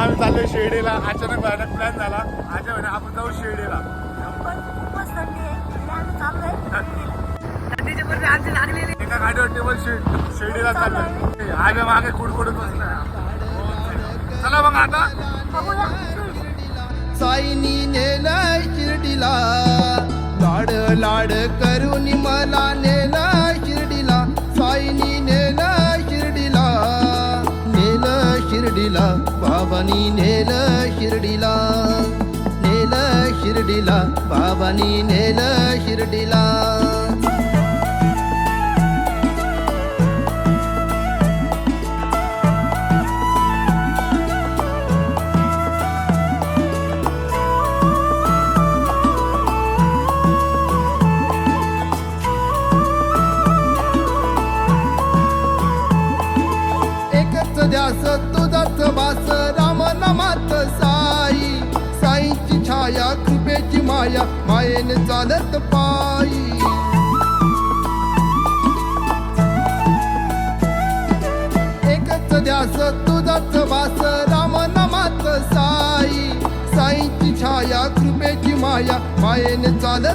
आम्ही चाललोय शिर्डीला. अचानक भयानक प्लॅन झाला. आज म्हणे आपण जाऊ शिर्डीला. एका गाडीवर टेबल शिर्डीला चाललोय. आम्ही मागे कुडकुडत बसलोय. चला मग आता साईनी नेलाय शिर्डीला, लाड लाड करून मला नेलाय शिर्डीला. साईनी नेलाय शिर्डीला, नेलं शिर्डीला, बाबानी नेलं शिर्डीला, नेलं शिर्डीला, बाबानी नेलं शिर्डीला. ध्यास तुझाच वास राम नामात साई. साईची छाया कृपेची माया, मायेने चालत पायी. एकच ध्यास तुझाच वास राम नामात साई. साईची छाया कृपेची माया, मायेने चालत